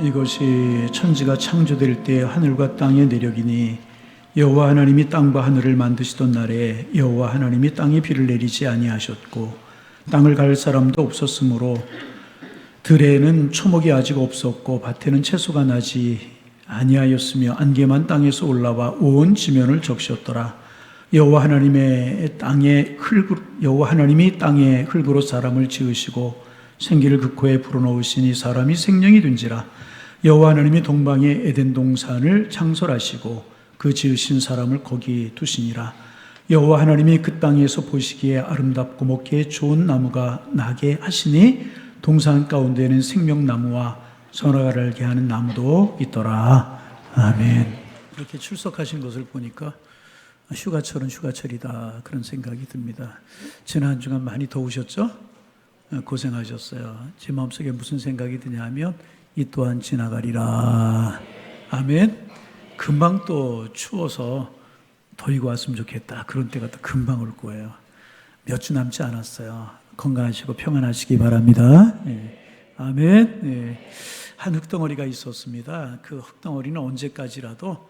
이것이 천지가 창조될 때 하늘과 땅의 내력이니 여호와 하나님이 땅과 하늘을 만드시던 날에 여호와 하나님이 땅에 비를 내리지 아니하셨고 땅을 갈 사람도 없었으므로 들에는 초목이 아직 없었고 밭에는 채소가 나지 아니하였으며 안개만 땅에서 올라와 온 지면을 적셨더라. 여호와 하나님이 땅에 흙으로 사람을 지으시고 생기를 그 코에 불어넣으시니 사람이 생명이 된지라. 여호와 하나님이 동방의 에덴 동산을 창설하시고 그 지으신 사람을 거기 두시니라. 여호와 하나님이 그 땅에서 보시기에 아름답고 먹기에 좋은 나무가 나게 하시니 동산 가운데는 생명나무와 선악을 알게 하는 나무도 있더라. 아멘. 이렇게 출석하신 것을 보니까 휴가철은 휴가철이다 그런 생각이 듭니다. 지난 한 주간 많이 더우셨죠? 고생하셨어요. 제 마음속에 무슨 생각이 드냐면 이 또한 지나가리라. 아멘. 금방 또 추워서 더위가 왔으면 좋겠다. 그런 때가 또 금방 올 거예요. 몇 주 남지 않았어요. 건강하시고 평안하시기 바랍니다. 네. 아멘. 네. 한 흙덩어리가 있었습니다. 그 흙덩어리는 언제까지라도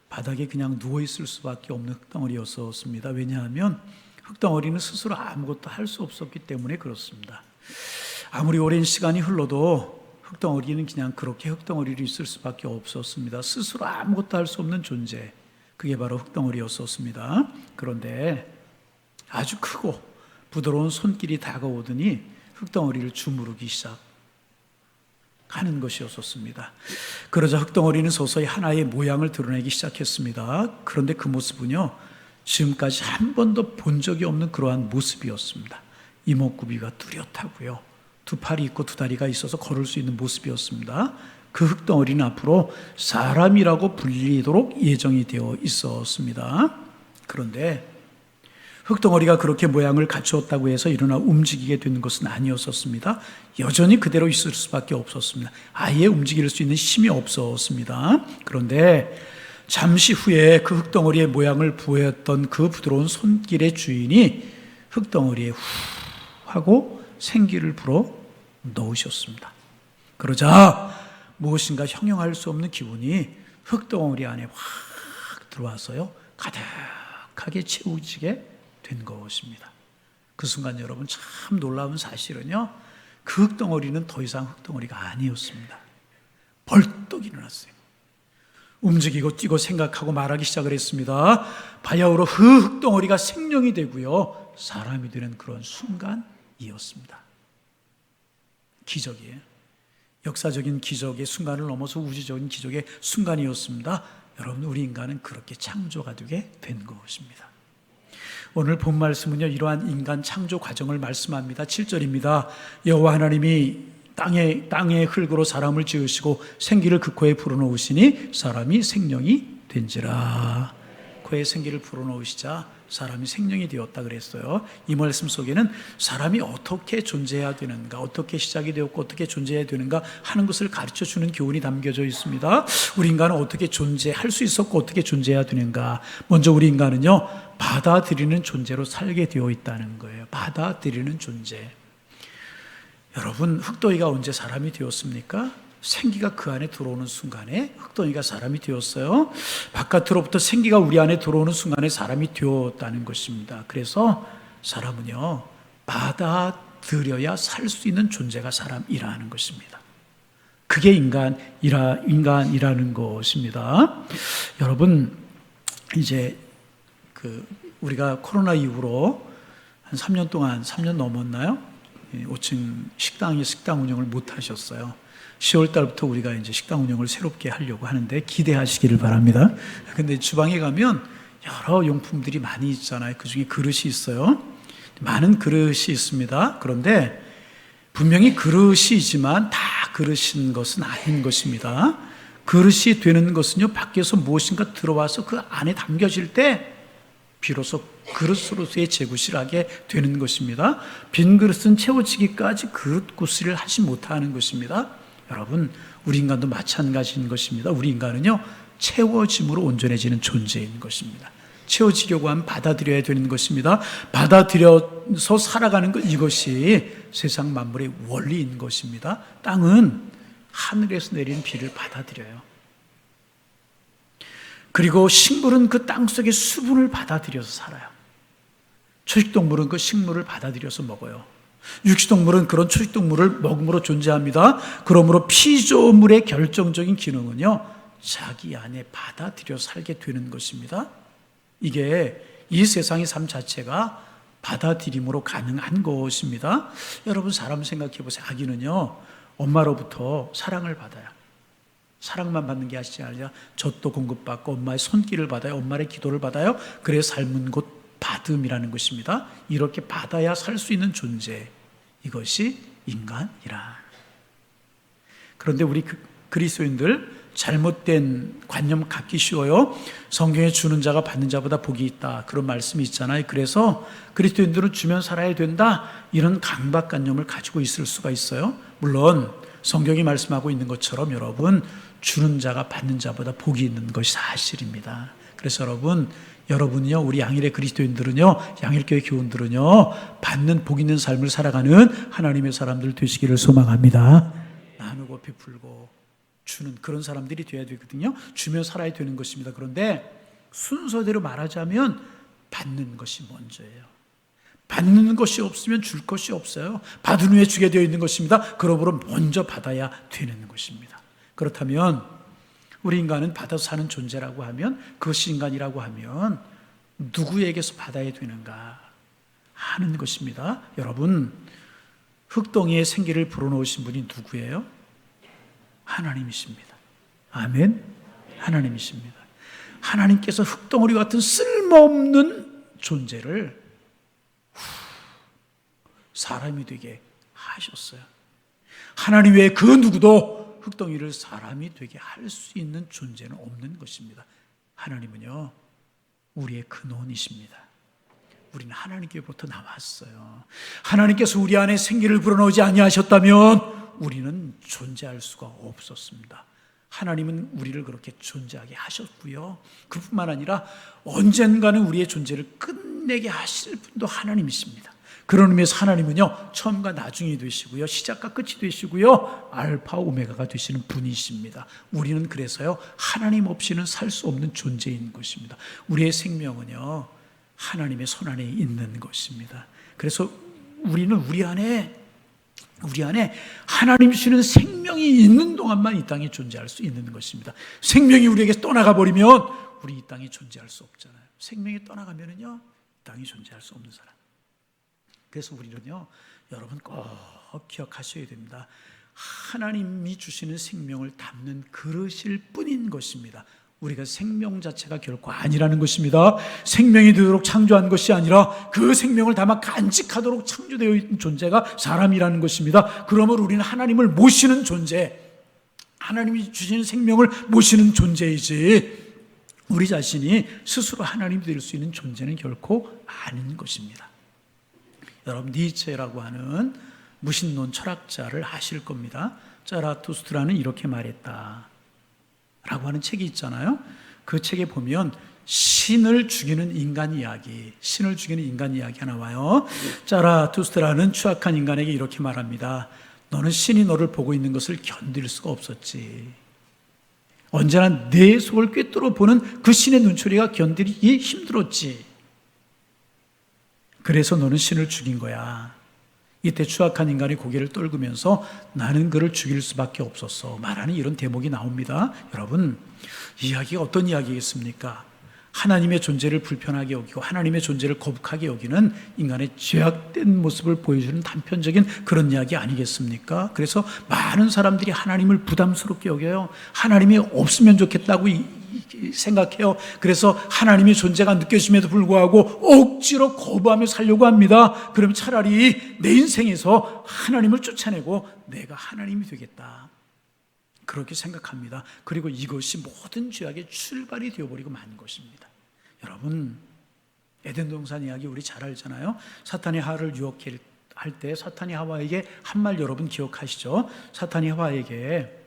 바닥에 그냥 누워있을 수밖에 없는 흙덩어리였었습니다. 왜냐하면 흙덩어리는 스스로 아무것도 할 수 없었기 때문에 그렇습니다. 아무리 오랜 시간이 흘러도 흙덩어리는 그냥 그렇게 흙덩어리로 있을 수밖에 없었습니다. 스스로 아무것도 할 수 없는 존재, 그게 바로 흙덩어리였었습니다. 그런데 아주 크고 부드러운 손길이 다가오더니 흙덩어리를 주무르기 시작하는 것이었습니다. 그러자 흙덩어리는 서서히 하나의 모양을 드러내기 시작했습니다. 그런데 그 모습은요, 지금까지 한 번도 본 적이 없는 그러한 모습이었습니다. 이목구비가 뚜렷하고요, 두 팔이 있고 두 다리가 있어서 걸을 수 있는 모습이었습니다. 그 흙덩어리는 앞으로 사람이라고 불리도록 예정이 되어 있었습니다. 그런데 흙덩어리가 그렇게 모양을 갖추었다고 해서 일어나 움직이게 되는 것은 아니었었습니다. 여전히 그대로 있을 수밖에 없었습니다. 아예 움직일 수 있는 힘이 없었습니다. 그런데 잠시 후에 그 흙덩어리의 모양을 부여했던 그 부드러운 손길의 주인이 흙덩어리에 후 하고 생기를 불어 넣으셨습니다. 그러자 무엇인가 형용할 수 없는 기운이 흙덩어리 안에 확 들어와서요, 가득하게 채워지게 된 것입니다. 그 순간 여러분, 참 놀라운 사실은요, 그 흙덩어리는 더 이상 흙덩어리가 아니었습니다. 벌떡 일어났어요. 움직이고 뛰고 생각하고 말하기 시작을 했습니다. 바야흐로 그 흙덩어리가 생명이 되고요, 사람이 되는 그런 순간이었습니다. 기적이에요. 역사적인 기적의 순간을 넘어서 우주적인 기적의 순간이었습니다. 여러분, 우리 인간은 그렇게 창조가 되게 된 것입니다. 오늘 본 말씀은요, 이러한 인간 창조 과정을 말씀합니다. 7절입니다. 여호와 하나님이 땅의 흙으로 사람을 지으시고 생기를 그 코에 불어넣으시니 사람이 생명이 된지라. 코에 생기를 불어넣으시자 사람이 생명이 되었다 그랬어요. 이 말씀 속에는 사람이 어떻게 존재해야 되는가, 어떻게 시작이 되었고 어떻게 존재해야 되는가 하는 것을 가르쳐주는 교훈이 담겨져 있습니다. 우리 인간은 어떻게 존재할 수 있었고 어떻게 존재해야 되는가. 먼저 우리 인간은요, 받아들이는 존재로 살게 되어 있다는 거예요. 받아들이는 존재. 여러분, 흙덩이가 언제 사람이 되었습니까? 생기가 그 안에 들어오는 순간에 흙덩이가 사람이 되었어요. 바깥으로부터 생기가 우리 안에 들어오는 순간에 사람이 되었다는 것입니다. 그래서 사람은요, 받아들여야 살 수 있는 존재가 사람이라는 것입니다. 그게 인간이라는 것입니다. 여러분, 이제 우리가 코로나 이후로 한 3년 동안, 3년 넘었나요? 5층 식당 운영을 못 하셨어요. 10월 달부터 우리가 이제 식당 운영을 새롭게 하려고 하는데 기대하시기를 바랍니다. 근데 주방에 가면 여러 용품들이 많이 있잖아요. 그 중에 그릇이 있어요. 많은 그릇이 있습니다. 그런데 분명히 그릇이지만 다 그릇인 것은 아닌 것입니다. 그릇이 되는 것은요, 밖에서 무엇인가 들어와서 그 안에 담겨질 때 비로소 그릇으로서의 재구실을 하게 되는 것입니다. 빈 그릇은 채워지기까지 그릇 구실을 하지 못하는 것입니다. 여러분, 우리 인간도 마찬가지인 것입니다. 우리 인간은요, 채워짐으로 온전해지는 존재인 것입니다. 채워지려고 하면 받아들여야 되는 것입니다. 받아들여서 살아가는 것, 이것이 세상 만물의 원리인 것입니다. 땅은 하늘에서 내리는 비를 받아들여요. 그리고 식물은 그 땅속의 수분을 받아들여서 살아요. 초식동물은 그 식물을 받아들여서 먹어요. 육식동물은 그런 초식동물을 먹음으로 존재합니다. 그러므로 피조물의 결정적인 기능은요, 자기 안에 받아들여 살게 되는 것입니다. 이게 이 세상의 삶 자체가 받아들임으로 가능한 것입니다. 여러분, 사람 생각해 보세요. 아기는요, 엄마로부터 사랑을 받아요. 사랑만 받는 게 아니라 젖도 공급받고 엄마의 손길을 받아요. 엄마의 기도를 받아요. 그래서 삶은 곧 받음이라는 것입니다. 이렇게 받아야 살 수 있는 존재, 이것이 인간이라. 그런데 우리 그리스도인들 잘못된 관념 갖기 쉬워요. 성경에 주는 자가 받는 자보다 복이 있다, 그런 말씀이 있잖아요. 그래서 그리스도인들은 주면 살아야 된다, 이런 강박관념을 가지고 있을 수가 있어요. 물론 성경이 말씀하고 있는 것처럼 여러분, 주는 자가 받는 자보다 복이 있는 것이 사실입니다. 그래서 여러분이요, 우리 양일의 그리스도인들은요, 양일교회 교우들은요, 받는 복 있는 삶을 살아가는 하나님의 사람들 되시기를 소망합니다. 나누고 베풀고 주는 그런 사람들이 되어야 되거든요. 주면 살아야 되는 것입니다. 그런데 순서대로 말하자면 받는 것이 먼저예요. 받는 것이 없으면 줄 것이 없어요. 받은 후에 주게 되어 있는 것입니다. 그러므로 먼저 받아야 되는 것입니다. 그렇다면 우리 인간은 받아서 사는 존재라고 하면, 그것이 인간이라고 하면 누구에게서 받아야 되는가 하는 것입니다. 여러분, 흙덩이에 생기를 불어넣으신 분이 누구예요? 하나님이십니다. 아멘. 하나님이십니다. 하나님께서 흙덩어리 같은 쓸모없는 존재를 사람이 되게 하셨어요. 하나님 외에 그 누구도 흙덩이를 사람이 되게 할 수 있는 존재는 없는 것입니다. 하나님은요, 우리의 근원이십니다. 우리는 하나님께로부터 나왔어요. 하나님께서 우리 안에 생기를 불어넣지 아니하셨다면 우리는 존재할 수가 없었습니다. 하나님은 우리를 그렇게 존재하게 하셨고요, 그뿐만 아니라 언젠가는 우리의 존재를 끝내게 하실 분도 하나님이십니다. 그런 의미에서 하나님은요, 처음과 나중이 되시고요, 시작과 끝이 되시고요, 알파 오메가가 되시는 분이십니다. 우리는 그래서요, 하나님 없이는 살 수 없는 존재인 것입니다. 우리의 생명은요, 하나님의 손안에 있는 것입니다. 그래서 우리는 우리 안에 하나님 주시는 생명이 있는 동안만 이 땅에 존재할 수 있는 것입니다. 생명이 우리에게 떠나가 버리면 우리 이 땅에 존재할 수 없잖아요. 생명이 떠나가면은요, 이 땅에 존재할 수 없는 사람. 그래서 우리는요, 여러분 꼭 기억하셔야 됩니다. 하나님이 주시는 생명을 담는 그릇일 뿐인 것입니다. 우리가 생명 자체가 결코 아니라는 것입니다. 생명이 되도록 창조한 것이 아니라 그 생명을 담아 간직하도록 창조되어 있는 존재가 사람이라는 것입니다. 그러므로 우리는 하나님을 모시는 존재, 하나님이 주시는 생명을 모시는 존재이지, 우리 자신이 스스로 하나님이 될 수 있는 존재는 결코 아닌 것입니다. 여러분, 니체라고 하는 무신론 철학자를 아실 겁니다. 자라투스트라는 이렇게 말했다 라고 하는 책이 있잖아요. 그 책에 보면 신을 죽이는 인간 이야기, 신을 죽이는 인간 이야기가 나와요. 자라투스트라는 추악한 인간에게 이렇게 말합니다. 너는 신이 너를 보고 있는 것을 견딜 수가 없었지. 언제나 내 속을 꿰뚫어 보는 그 신의 눈초리가 견디기 힘들었지. 그래서 너는 신을 죽인 거야. 이때 추악한 인간이 고개를 떨구면서 나는 그를 죽일 수밖에 없었어 말하는 이런 대목이 나옵니다. 여러분, 이야기가 어떤 이야기겠습니까? 하나님의 존재를 불편하게 여기고 하나님의 존재를 거북하게 여기는 인간의 죄악된 모습을 보여주는 단편적인 그런 이야기 아니겠습니까? 그래서 많은 사람들이 하나님을 부담스럽게 여겨요. 하나님이 없으면 좋겠다고 생각해요. 그래서 하나님의 존재가 느껴짐에도 불구하고 억지로 거부하며 살려고 합니다. 그럼 차라리 내 인생에서 하나님을 쫓아내고 내가 하나님이 되겠다, 그렇게 생각합니다. 그리고 이것이 모든 죄악의 출발이 되어버리고 만 것입니다. 여러분, 에덴 동산 이야기 우리 잘 알잖아요. 사탄이 하와를 유혹할 때 사탄이 하와에게 한 말 여러분 기억하시죠? 사탄이 하와에게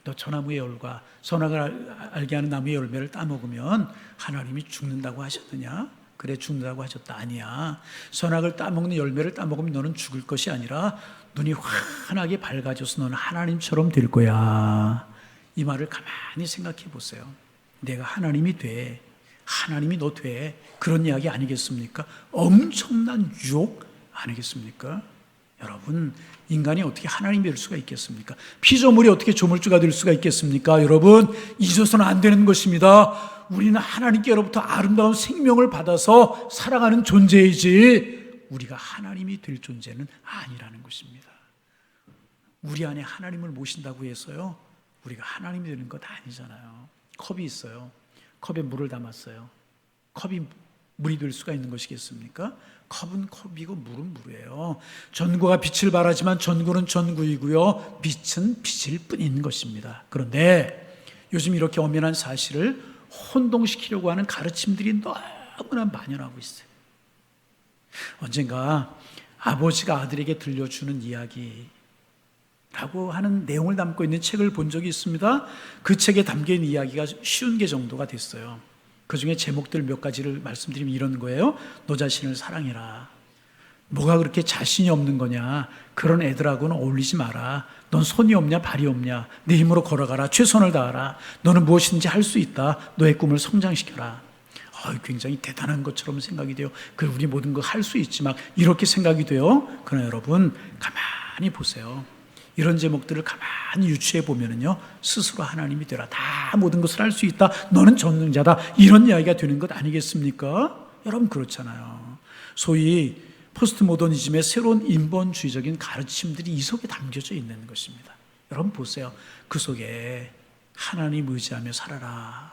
너 저 나무의 열과 선악을 알게 하는 나무의 열매를 따먹으면 하나님이 죽는다고 하셨느냐? 그래, 죽는다고 하셨다. 아니야. 선악을 따먹는 열매를 따먹으면 너는 죽을 것이 아니라 눈이 환하게 밝아져서 너는 하나님처럼 될 거야. 이 말을 가만히 생각해 보세요. 내가 하나님이 돼. 하나님이 너 돼. 그런 이야기 아니겠습니까? 엄청난 유혹 아니겠습니까? 여러분, 인간이 어떻게 하나님이 될 수가 있겠습니까? 피조물이 어떻게 조물주가 될 수가 있겠습니까? 여러분, 잊어서는 안 되는 것입니다. 우리는 하나님께로부터 아름다운 생명을 받아서 살아가는 존재이지 우리가 하나님이 될 존재는 아니라는 것입니다. 우리 안에 하나님을 모신다고 해서요, 우리가 하나님이 되는 것 아니잖아요. 컵이 있어요. 컵에 물을 담았어요. 컵이 물이 될 수가 있는 것이겠습니까? 컵은 컵이고 물은 물이에요. 전구가 빛을 발하지만 전구는 전구이고요, 빛은 빛일 뿐인 것입니다. 그런데 요즘 이렇게 엄연한 사실을 혼동시키려고 하는 가르침들이 너무나 만연하고 있어요. 언젠가 아버지가 아들에게 들려주는 이야기라고 하는 내용을 담고 있는 책을 본 적이 있습니다. 그 책에 담겨있는 이야기가 50개 정도가 됐어요. 그 중에 제목들 몇 가지를 말씀드리면 이런 거예요. 너 자신을 사랑해라. 뭐가 그렇게 자신이 없는 거냐. 그런 애들하고는 어울리지 마라. 넌 손이 없냐 발이 없냐. 내 힘으로 걸어가라. 최선을 다하라. 너는 무엇이든지 할 수 있다. 너의 꿈을 성장시켜라. 굉장히 대단한 것처럼 생각이 돼요. 우리 모든 거 할 수 있지 막 이렇게 생각이 돼요. 그러나 여러분 가만히 보세요. 이런 제목들을 가만히 유추해 보면은요, 스스로 하나님이 되라. 다 모든 것을 할 수 있다. 너는 전능자다. 이런 이야기가 되는 것 아니겠습니까? 여러분 그렇잖아요. 소위 포스트 모더니즘의 새로운 인본주의적인 가르침들이 이 속에 담겨져 있는 것입니다. 여러분 보세요. 그 속에 하나님 의지하며 살아라.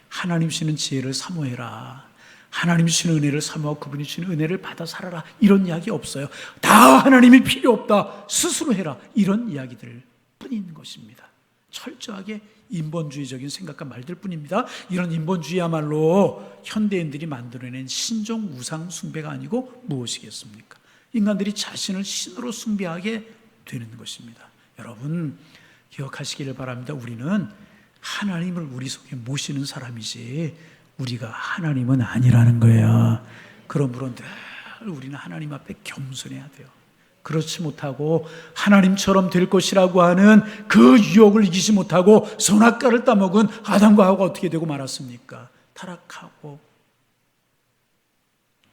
하나님 주시는 지혜를 사모해라. 하나님 주시는 은혜를 사모하고 그분이 주시는 은혜를 받아 살아라. 이런 이야기 없어요. 다 하나님이 필요 없다. 스스로 해라. 이런 이야기들 뿐인 것입니다. 철저하게 인본주의적인 생각과 말들 뿐입니다. 이런 인본주의야말로 현대인들이 만들어낸 신종 우상 숭배가 아니고 무엇이겠습니까? 인간들이 자신을 신으로 숭배하게 되는 것입니다. 여러분 기억하시기를 바랍니다. 우리는 하나님을 우리 속에 모시는 사람이지 우리가 하나님은 아니라는 거예요. 그러므로 늘 우리는 하나님 앞에 겸손해야 돼요. 그렇지 못하고 하나님처럼 될 것이라고 하는 그 유혹을 이기지 못하고 선악과를 따먹은 아담과 하와가 어떻게 되고 말았습니까? 타락하고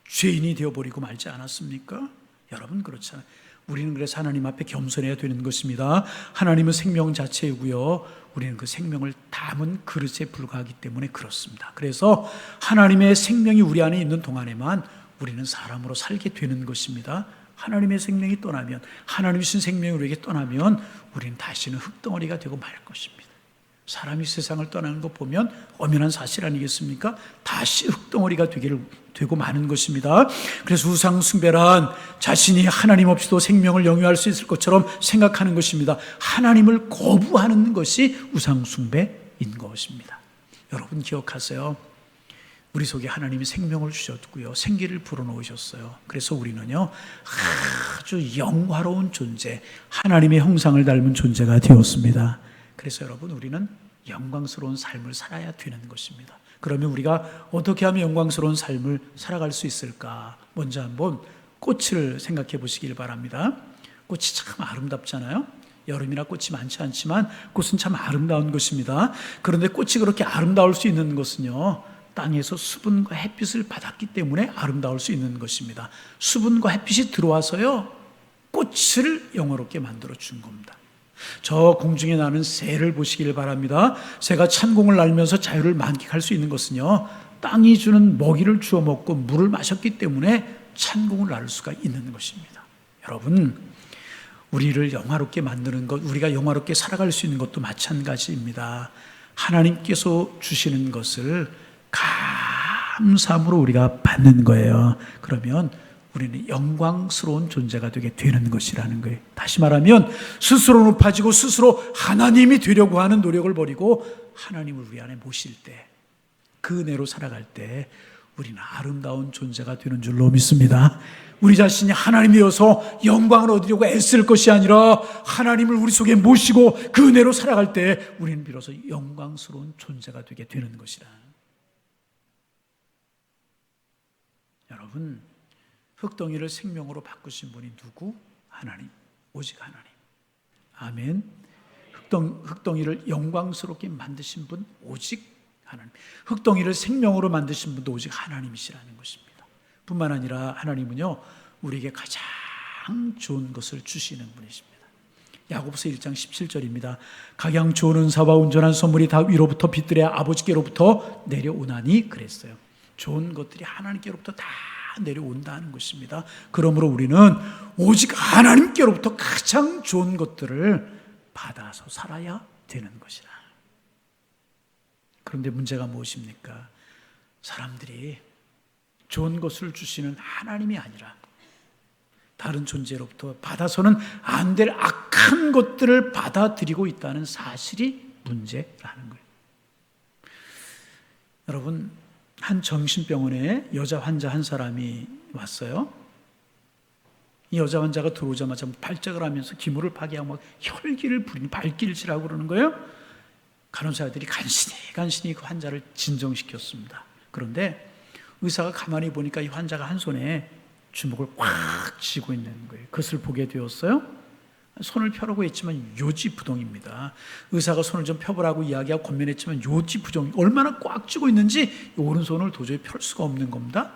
죄인이 되어버리고 말지 않았습니까? 여러분 그렇잖아요. 우리는 그래서 하나님 앞에 겸손해야 되는 것입니다. 하나님은 생명 자체이고요, 우리는 그 생명을 담은 그릇에 불과하기 때문에 그렇습니다. 그래서 하나님의 생명이 우리 안에 있는 동안에만 우리는 사람으로 살게 되는 것입니다. 하나님의 생명이 떠나면, 하나님이 주신 생명이 우리에게 떠나면 우리는 다시는 흙덩어리가 되고 말 것입니다. 사람이 세상을 떠나는 것 보면 엄연한 사실 아니겠습니까? 다시 흙덩어리가 되고 마는 것입니다. 그래서 우상 숭배란 자신이 하나님 없이도 생명을 영위할 수 있을 것처럼 생각하는 것입니다. 하나님을 거부하는 것이 우상 숭배인 것입니다. 여러분 기억하세요. 우리 속에 하나님이 생명을 주셨고요, 생기를 불어넣으셨어요. 그래서 우리는요 아주 영화로운 존재, 하나님의 형상을 닮은 존재가 되었습니다. 그래서 여러분 우리는 영광스러운 삶을 살아야 되는 것입니다. 그러면 우리가 어떻게 하면 영광스러운 삶을 살아갈 수 있을까? 먼저 한번 꽃을 생각해 보시길 바랍니다. 꽃이 참 아름답잖아요. 여름이나 꽃이 많지 않지만 꽃은 참 아름다운 것입니다. 그런데 꽃이 그렇게 아름다울 수 있는 것은요, 땅에서 수분과 햇빛을 받았기 때문에 아름다울 수 있는 것입니다. 수분과 햇빛이 들어와서요 꽃을 영화롭게 만들어 준 겁니다. 저 공중에 나는 새를 보시길 바랍니다. 새가 찬공을 날면서 자유를 만끽할 수 있는 것은요, 땅이 주는 먹이를 주워 먹고 물을 마셨기 때문에 찬공을 날 수가 있는 것입니다. 여러분 우리를 영화롭게 만드는 것, 우리가 영화롭게 살아갈 수 있는 것도 마찬가지입니다. 하나님께서 주시는 것을 감사함으로 우리가 받는 거예요. 그러면 우리는 영광스러운 존재가 되게 되는 것이라는 거예요. 다시 말하면 스스로 높아지고 스스로 하나님이 되려고 하는 노력을 버리고 하나님을 우리 안에 모실 때, 그 은혜로 살아갈 때 우리는 아름다운 존재가 되는 줄로 믿습니다. 우리 자신이 하나님이어서 영광을 얻으려고 애쓸 것이 아니라 하나님을 우리 속에 모시고 그 은혜로 살아갈 때 우리는 비로소 영광스러운 존재가 되게 되는 것이라. 여러분 흙덩이를 생명으로 바꾸신 분이 누구? 하나님. 오직 하나님. 아멘. 흙덩이를 영광스럽게 만드신 분 오직 하나님. 흙덩이를 생명으로 만드신 분도 오직 하나님이시라는 것입니다. 뿐만 아니라 하나님은요, 우리에게 가장 좋은 것을 주시는 분이십니다. 야고보서 1장 17절입니다. 각양 좋은 은사와 온전한 선물이 다 위로부터 빛들의 아버지께로부터 내려오나니 그랬어요. 좋은 것들이 하나님께로부터 다 내려온다는 것입니다. 그러므로 우리는 오직 하나님께로부터 가장 좋은 것들을 받아서 살아야 되는 것이라. 그런데 문제가 무엇입니까? 사람들이 좋은 것을 주시는 하나님이 아니라 다른 존재로부터 받아서는 안 될 악한 것들을 받아들이고 있다는 사실이 문제라는 거예요. 여러분, 한 정신병원에 여자 환자 한 사람이 왔어요. 이 여자 환자가 들어오자마자 발작을 하면서 기물을 파괴하고 막 혈기를 부리는 발길질하고 그러는 거예요. 간호사들이 간신히 그 환자를 진정시켰습니다. 그런데 의사가 가만히 보니까 이 환자가 한 손에 주먹을 꽉 쥐고 있는 거예요. 그것을 보게 되었어요. 손을 펴라고 했지만 요지부동입니다. 의사가 손을 좀 펴보라고 이야기하고 권면했지만 요지부동, 얼마나 꽉 쥐고 있는지 오른손을 도저히 펼 수가 없는 겁니다.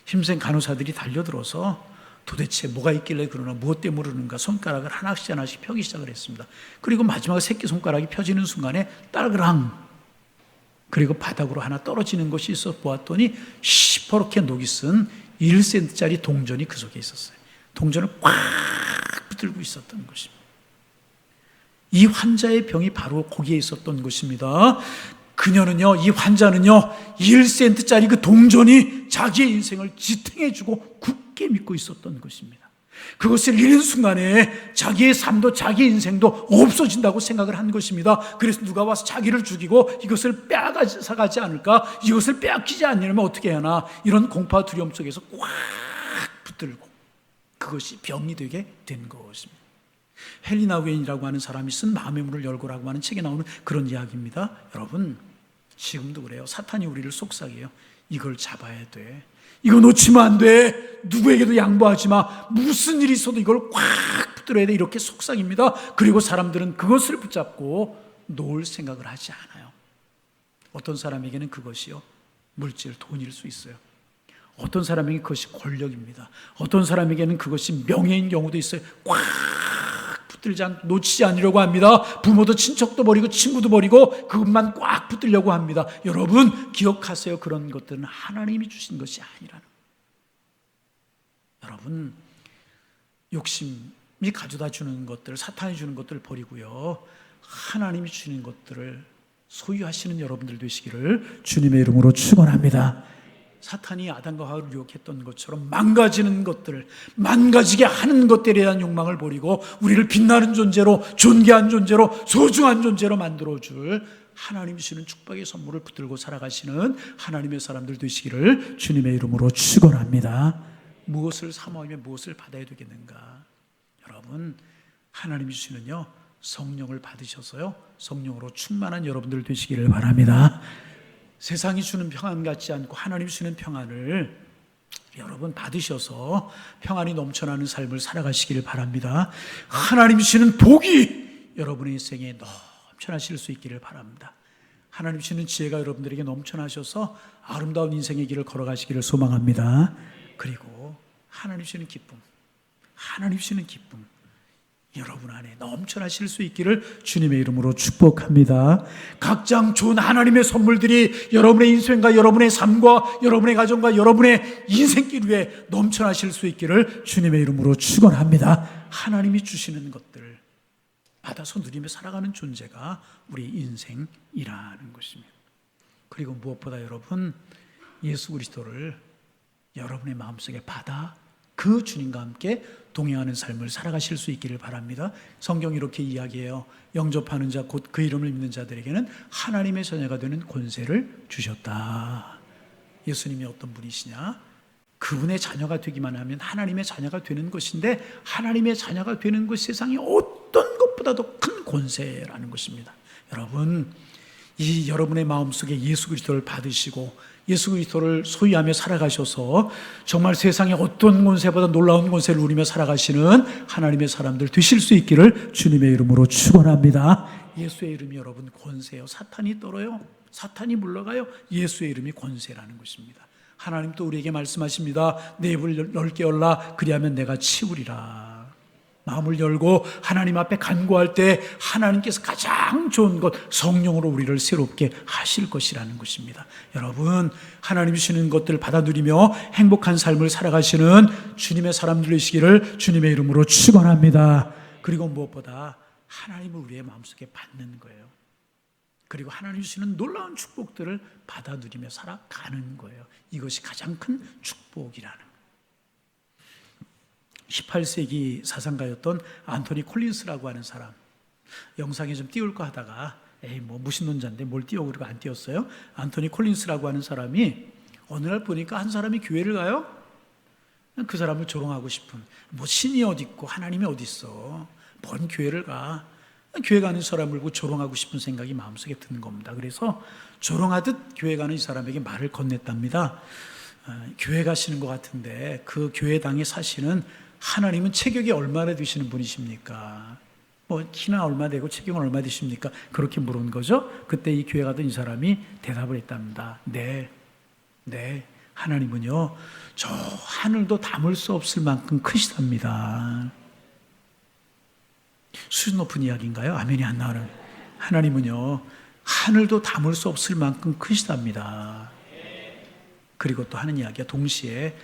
힘센 간호사들이 달려들어서 도대체 뭐가 있길래 그러나, 무엇 때문에 그러는가 손가락을 하나씩 펴기 시작을 했습니다. 그리고 마지막 새끼손가락이 펴지는 순간에 따르그랑, 그리고 바닥으로 하나 떨어지는 것이 있어 보았더니 시퍼렇게 녹이 쓴 1센트짜리 동전이 그 속에 있었어요. 동전을 꽉 붙들고 있었던 것입니다. 이 환자의 병이 바로 거기에 있었던 것입니다. 이 환자는요 1센트짜리 그 동전이 자기의 인생을 지탱해주고 굳게 믿고 있었던 것입니다. 그것을 잃은 순간에 자기의 삶도 자기의 인생도 없어진다고 생각을 한 것입니다. 그래서 누가 와서 자기를 죽이고 이것을 빼앗아가지 않을까, 이것을 빼앗기지 않으려면 어떻게 하나, 이런 공포와 두려움 속에서 꽉 붙들고 그것이 병이 되게 된 것입니다. 헬리나 웨인이라고 하는 사람이 쓴 마음의 문을 열고라고 하는 책에 나오는 그런 이야기입니다. 여러분, 지금도 그래요. 사탄이 우리를 속삭여요. 이걸 잡아야 돼, 이거 놓치면 안 돼, 누구에게도 양보하지 마, 무슨 일이 있어도 이걸 꽉 붙들어야 돼, 이렇게 속삭입니다. 그리고 사람들은 그것을 붙잡고 놓을 생각을 하지 않아요. 어떤 사람에게는 그것이요 물질, 돈일 수 있어요. 어떤 사람에게 그것이 권력입니다. 어떤 사람에게는 그것이 명예인 경우도 있어요. 꽉 놓치지 않으려고 합니다. 부모도 친척도 버리고 친구도 버리고 그것만 꽉 붙들려고 합니다. 여러분 기억하세요. 그런 것들은 하나님이 주신 것이 아니라는. 여러분, 욕심이 가져다 주는 것들, 사탄이 주는 것들을 버리고요, 하나님이 주는 것들을 소유하시는 여러분들 되시기를 주님의 이름으로 축원합니다. 사탄이 아담과 하와를 유혹했던 것처럼 망가지는 것들, 망가지게 하는 것들에 대한 욕망을 버리고 우리를 빛나는 존재로, 존귀한 존재로, 소중한 존재로 만들어줄 하나님이 주시는 축복의 선물을 붙들고 살아가시는 하나님의 사람들 되시기를 주님의 이름으로 축원합니다. 무엇을 사모하며 무엇을 받아야 되겠는가? 여러분, 하나님이 주시는요 성령을 받으셔서요 성령으로 충만한 여러분들 되시기를 바랍니다. 세상이 주는 평안 같지 않고 하나님이 주는 평안을 여러분 받으셔서 평안이 넘쳐나는 삶을 살아가시기를 바랍니다. 하나님이 주시는 복이 여러분의 인생에 넘쳐나실 수 있기를 바랍니다. 하나님이 주시는 지혜가 여러분들에게 넘쳐나셔서 아름다운 인생의 길을 걸어가시기를 소망합니다. 그리고 하나님이 주시는 기쁨, 하나님이 주시는 기쁨 여러분 안에 넘쳐나실 수 있기를 주님의 이름으로 축복합니다. 각장 좋은 하나님의 선물들이 여러분의 인생과 여러분의 삶과 여러분의 가정과 여러분의 인생길 위에 넘쳐나실 수 있기를 주님의 이름으로 축원합니다. 하나님이 주시는 것들을 받아서 누리며 살아가는 존재가 우리 인생이라는 것입니다. 그리고 무엇보다 여러분, 예수 그리스도를 여러분의 마음속에 받아 그 주님과 함께 동행하는 삶을 살아가실 수 있기를 바랍니다. 성경이 이렇게 이야기해요. 영접하는 자 곧 그 이름을 믿는 자들에게는 하나님의 자녀가 되는 권세를 주셨다. 예수님이 어떤 분이시냐? 그분의 자녀가 되기만 하면 하나님의 자녀가 되는 것인데, 하나님의 자녀가 되는 것이 세상에 어떤 것보다도 큰 권세라는 것입니다. 여러분, 이 여러분의 마음속에 예수 그리스도를 받으시고 예수 그리스도를 소유하며 살아가셔서 정말 세상의 어떤 권세보다 놀라운 권세를 누리며 살아가시는 하나님의 사람들 되실 수 있기를 주님의 이름으로 축원합니다. 예수의 이름이 여러분 권세요. 사탄이 떨어요. 사탄이 물러가요. 예수의 이름이 권세라는 것입니다. 하나님 또 우리에게 말씀하십니다. 내 입을 넓게 열라 그리하면 내가 치우리라. 마음을 열고 하나님 앞에 간구할 때 하나님께서 가장 좋은 것 성령으로 우리를 새롭게 하실 것이라는 것입니다. 여러분 하나님이 주시는 것들을 받아 누리며 행복한 삶을 살아가시는 주님의 사람들 되시기를 주님의 이름으로 축원합니다. 그리고 무엇보다 하나님을 우리의 마음속에 받는 거예요. 그리고 하나님 주시는 놀라운 축복들을 받아 누리며 살아가는 거예요. 이것이 가장 큰 축복이라는 거예요. 18세기 사상가였던 안토니 콜린스라고 하는 사람, 영상에 좀 띄울까 하다가 무신론자인데 뭘 띄우고 그러고 안 띄웠어요. 안토니 콜린스라고 하는 사람이 어느 날 보니까 한 사람이 교회를 가요. 그 사람을 조롱하고 싶은, 신이 어디 있고 하나님이 어디 있어, 뭔 교회를 가, 교회 가는 사람을 보고 조롱하고 싶은 생각이 마음속에 드는 겁니다. 그래서 조롱하듯 교회 가는 이 사람에게 말을 건넸답니다. 교회 가시는 것 같은데 그 교회당에 사시는 하나님은 체격이 얼마나 되시는 분이십니까? 키나 얼마 되고 체격은 얼마 되십니까? 그렇게 물은 거죠. 그때 이 교회 가던 이 사람이 대답을 했답니다. 네, 하나님은요 저 하늘도 담을 수 없을 만큼 크시답니다. 수준 높은 이야기인가요? 아멘이 안 나오는. 하나님은요 하늘도 담을 수 없을 만큼 크시답니다. 그리고 또 하는 이야기가 동시에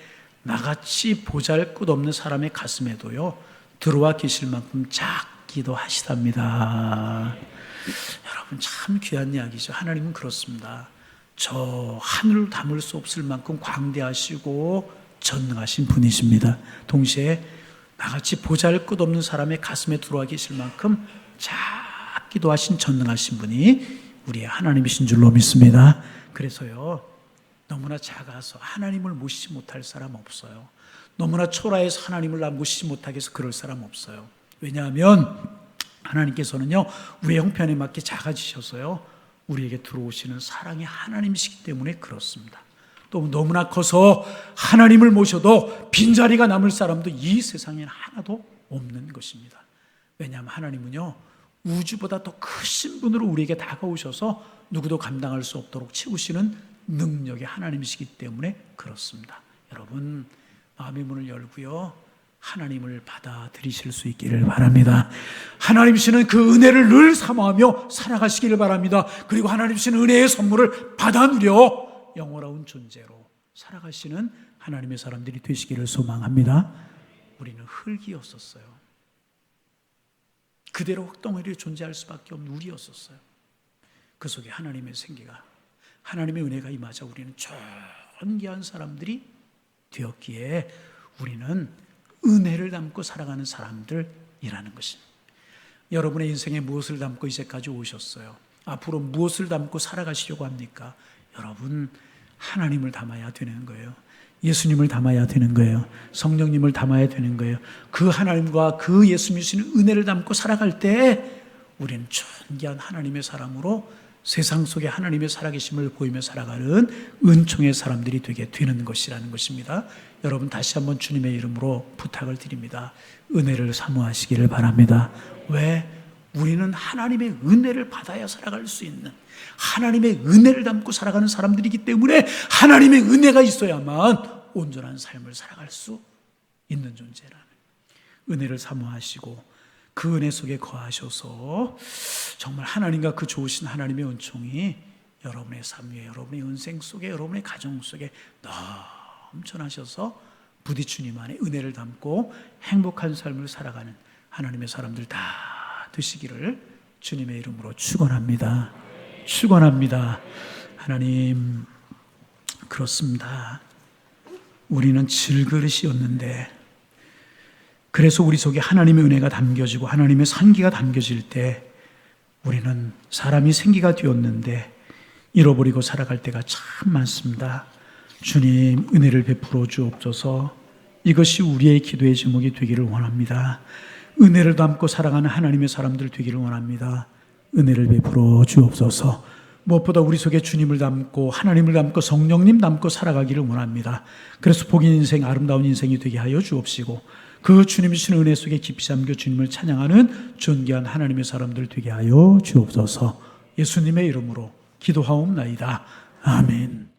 나같이 보잘것없는 사람의 가슴에도요 들어와 계실 만큼 작기도 하시답니다. 여러분 참 귀한 이야기죠. 하나님은 그렇습니다. 저 하늘을 담을 수 없을 만큼 광대하시고 전능하신 분이십니다. 동시에 나같이 보잘것없는 사람의 가슴에 들어와 계실 만큼 작기도 하신 전능하신 분이 우리의 하나님이신 줄로 믿습니다. 그래서요 너무나 작아서 하나님을 모시지 못할 사람 없어요. 너무나 초라해서 하나님을 모시지 못하게 해서 그럴 사람 없어요. 왜냐하면 하나님께서는요 우리의 형편에 맞게 작아지셔서요 우리에게 들어오시는 사랑의 하나님이시기 때문에 그렇습니다. 또 너무나 커서 하나님을 모셔도 빈자리가 남을 사람도 이 세상에는 하나도 없는 것입니다. 왜냐하면 하나님은요 우주보다 더 크신 분으로 우리에게 다가오셔서 누구도 감당할 수 없도록 채우시는 능력의 하나님이시기 때문에 그렇습니다. 여러분 마음의 문을 열고요 하나님을 받아들이실 수 있기를 바랍니다. 하나님 주시는 그 은혜를 늘 사모하며 살아가시기를 바랍니다. 그리고 하나님 주시는 은혜의 선물을 받아 누려 영원한 존재로 살아가시는 하나님의 사람들이 되시기를 소망합니다. 우리는 흙이었었어요. 그대로 흙덩어리로 존재할 수밖에 없는 우리였었어요. 그 속에 하나님의 생기가, 하나님의 은혜가 임하자 우리는 존귀한 사람들이 되었기에 우리는 은혜를 담고 살아가는 사람들이라는 것입니다. 여러분의 인생에 무엇을 담고 이제까지 오셨어요? 앞으로 무엇을 담고 살아가시려고 합니까? 여러분 하나님을 담아야 되는 거예요. 예수님을 담아야 되는 거예요. 성령님을 담아야 되는 거예요. 그 하나님과 그 예수님이 주시는 은혜를 담고 살아갈 때 우리는 존귀한 하나님의 사람으로 세상 속에 하나님의 살아계심을 보이며 살아가는 은총의 사람들이 되게 되는 것이라는 것입니다. 여러분 다시 한번 주님의 이름으로 부탁을 드립니다. 은혜를 사모하시기를 바랍니다. 왜? 우리는 하나님의 은혜를 받아야 살아갈 수 있는, 하나님의 은혜를 담고 살아가는 사람들이기 때문에 하나님의 은혜가 있어야만 온전한 삶을 살아갈 수 있는 존재라는, 은혜를 사모하시고 그 은혜 속에 거하셔서 정말 하나님과 그 좋으신 하나님의 은총이 여러분의 삶 위에, 여러분의 인생 속에, 여러분의 가정 속에 넘쳐나셔서 부디 주님 안에 은혜를 담고 행복한 삶을 살아가는 하나님의 사람들 다 되시기를 주님의 이름으로 축원합니다. 축원합니다. 하나님, 그렇습니다. 우리는 질그릇이었는데, 그래서 우리 속에 하나님의 은혜가 담겨지고 하나님의 산기가 담겨질 때 우리는 사람이 생기가 되었는데 잃어버리고 살아갈 때가 참 많습니다. 주님, 은혜를 베풀어 주옵소서. 이것이 우리의 기도의 제목이 되기를 원합니다. 은혜를 담고 살아가는 하나님의 사람들 되기를 원합니다. 은혜를 베풀어 주옵소서. 무엇보다 우리 속에 주님을 담고 하나님을 담고 성령님 담고 살아가기를 원합니다. 그래서 복인 인생, 아름다운 인생이 되게 하여 주옵시고 그 주님 주신 은혜 속에 깊이 잠겨 주님을 찬양하는 존귀한 하나님의 사람들 되게 하여 주옵소서. 예수님의 이름으로 기도하옵나이다. 아멘.